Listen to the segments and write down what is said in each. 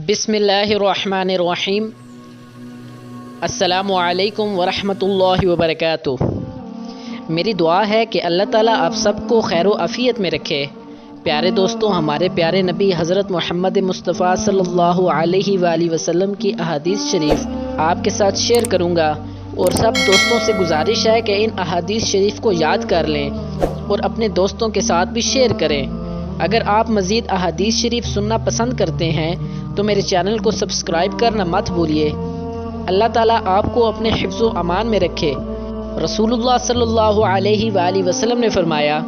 بسم اللہ الرحمن الرحیم۔ السلام علیکم ورحمۃ اللہ وبرکاتہ۔ میری دعا ہے کہ اللہ تعالیٰ آپ سب کو خیر و عافیت میں رکھے۔ پیارے دوستوں، ہمارے پیارے نبی حضرت محمد مصطفیٰ صلی اللہ علیہ وآلہ وسلم کی احادیث شریف آپ کے ساتھ شیئر کروں گا، اور سب دوستوں سے گزارش ہے کہ ان احادیث شریف کو یاد کر لیں اور اپنے دوستوں کے ساتھ بھی شیئر کریں۔ اگر آپ مزید احادیث شریف سننا پسند کرتے ہیں تو میرے چینل کو سبسکرائب کرنا مت بھولیے۔ اللہ تعالیٰ آپ کو اپنے حفظ و امان میں رکھے۔ رسول اللہ صلی اللہ علیہ وآلہ وسلم نے فرمایا،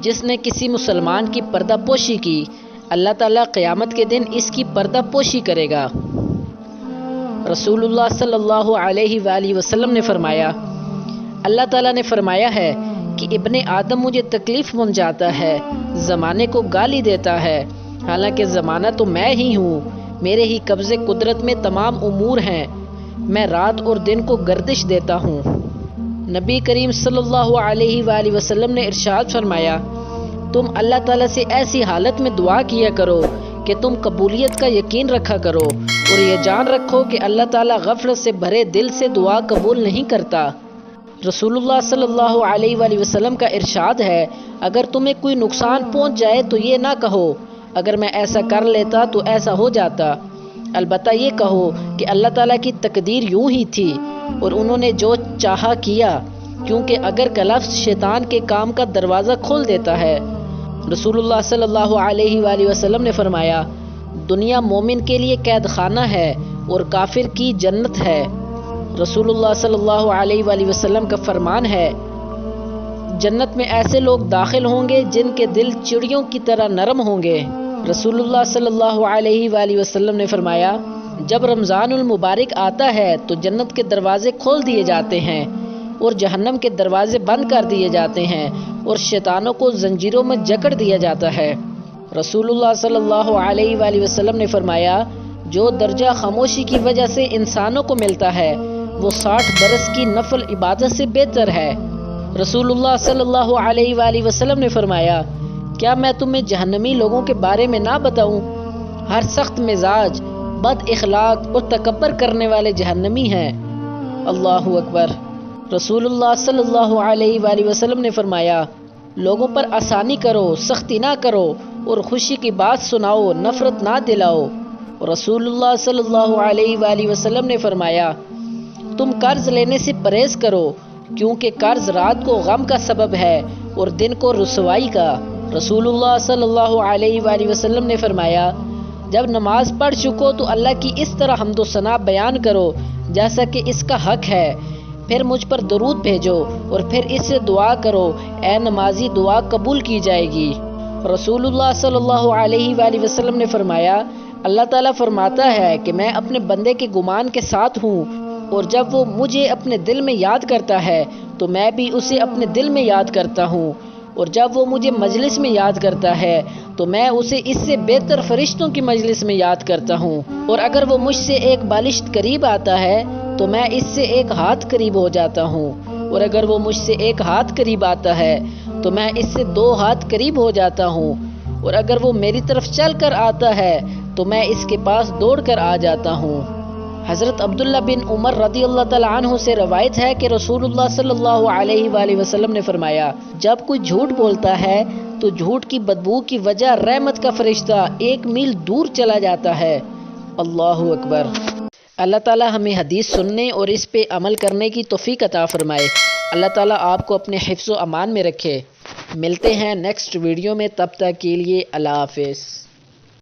جس نے کسی مسلمان کی پردہ پوشی کی، اللہ تعالیٰ قیامت کے دن اس کی پردہ پوشی کرے گا۔ رسول اللہ صلی اللہ علیہ وآلہ وسلم نے فرمایا، اللہ تعالیٰ نے فرمایا ہے کہ ابن آدم مجھے تکلیف پہنچاتا ہے، زمانے کو گالی دیتا ہے، حالانکہ زمانہ تو میں ہی ہوں، میرے ہی قبضے قدرت میں تمام امور ہیں، میں رات اور دن کو گردش دیتا ہوں۔ نبی کریم صلی اللہ علیہ وآلہ وسلم نے ارشاد فرمایا، تم اللہ تعالیٰ سے ایسی حالت میں دعا کیا کرو کہ تم قبولیت کا یقین رکھا کرو، اور یہ جان رکھو کہ اللہ تعالیٰ غفلت سے بھرے دل سے دعا قبول نہیں کرتا۔ رسول اللہ صلی اللہ علیہ وآلہ وسلم کا ارشاد ہے، اگر تمہیں کوئی نقصان پہنچ جائے تو یہ نہ کہو اگر میں ایسا کر لیتا تو ایسا ہو جاتا، البتہ یہ کہو کہ اللہ تعالیٰ کی تقدیر یوں ہی تھی اور انہوں نے جو چاہا کیا، کیونکہ اگر کا لفظ شیطان کے کام کا دروازہ کھول دیتا ہے۔ رسول اللہ صلی اللہ علیہ وآلہ وسلم نے فرمایا، دنیا مومن کے لیے قید خانہ ہے اور کافر کی جنت ہے۔ رسول اللہ صلی اللہ علیہ وآلہ وسلم کا فرمان ہے، جنت میں ایسے لوگ داخل ہوں گے جن کے دل چڑیوں کی طرح نرم ہوں گے۔ رسول اللہ صلی اللہ علیہ وآلہ وسلم نے فرمایا، جب رمضان المبارک آتا ہے تو جنت کے دروازے کھول دیے جاتے ہیں اور جہنم کے دروازے بند کر دیے جاتے ہیں اور شیطانوں کو زنجیروں میں جکڑ دیا جاتا ہے۔ رسول اللہ صلی اللہ علیہ وآلہ وسلم نے فرمایا، جو درجہ خاموشی کی وجہ سے انسانوں کو ملتا ہے وہ 60 برس کی نفل عبادت سے بہتر ہے۔ رسول اللہ صلی اللہ علیہ وآلہ وسلم نے فرمایا، کیا میں تمہیں جہنمی لوگوں کے بارے میں نہ بتاؤں؟ ہر سخت مزاج، بد اخلاق اور تکبر کرنے والے جہنمی ہیں۔ اللہ اکبر۔ رسول اللہ صلی اللہ علیہ وآلہ وسلم نے فرمایا، لوگوں پر آسانی کرو، سختی نہ کرو، اور خوشی کی بات سناؤ، نفرت نہ دلاؤ۔ رسول اللہ صلی اللہ علیہ وآلہ وسلم نے فرمایا، تم قرض لینے سے پرہیز کرو، کیونکہ قرض رات کو غم کا سبب ہے اور دن کو رسوائی کا۔ رسول اللہ صلی اللہ علیہ وآلہ وسلم نے فرمایا، جب نماز پڑھ چکو تو اللہ کی اس طرح حمد و ثنا بیان کرو جیسا کہ اس کا حق ہے، پھر مجھ پر درود بھیجو اور پھر اس سے دعا کرو، اے نمازی دعا قبول کی جائے گی۔ رسول اللہ صلی اللہ علیہ وآلہ وسلم نے فرمایا، اللہ تعالیٰ فرماتا ہے کہ میں اپنے بندے کے گمان کے ساتھ ہوں، اور جب وہ مجھے اپنے دل میں یاد کرتا ہے تو میں بھی اسے اپنے دل میں یاد کرتا ہوں، اور جب وہ مجھے مجلس میں یاد کرتا ہے تو میں اسے اس سے بہتر فرشتوں کی مجلس میں یاد کرتا ہوں، اور اگر وہ مجھ سے ایک بالشت قریب آتا ہے تو میں اس سے ایک ہاتھ قریب ہو جاتا ہوں، اور اگر وہ مجھ سے ایک ہاتھ قریب آتا ہے تو میں اس سے 2 ہاتھ قریب ہو جاتا ہوں، اور اگر وہ میری طرف چل کر آتا ہے تو میں اس کے پاس دوڑ کر آ جاتا ہوں۔ حضرت عبداللہ بن عمر رضی اللہ تعالیٰ عنہ سے روایت ہے کہ رسول اللہ صلی اللہ علیہ وآلہ وسلم نے فرمایا، جب کوئی جھوٹ بولتا ہے تو جھوٹ کی بدبو کی وجہ رحمت کا فرشتہ 1 میل دور چلا جاتا ہے۔ اللہ اکبر۔ اللہ تعالیٰ ہمیں حدیث سننے اور اس پہ عمل کرنے کی توفیق عطا فرمائے۔ اللہ تعالیٰ آپ کو اپنے حفظ و امان میں رکھے۔ ملتے ہیں نیکسٹ ویڈیو میں، تب تک کے لیے اللہ حافظ۔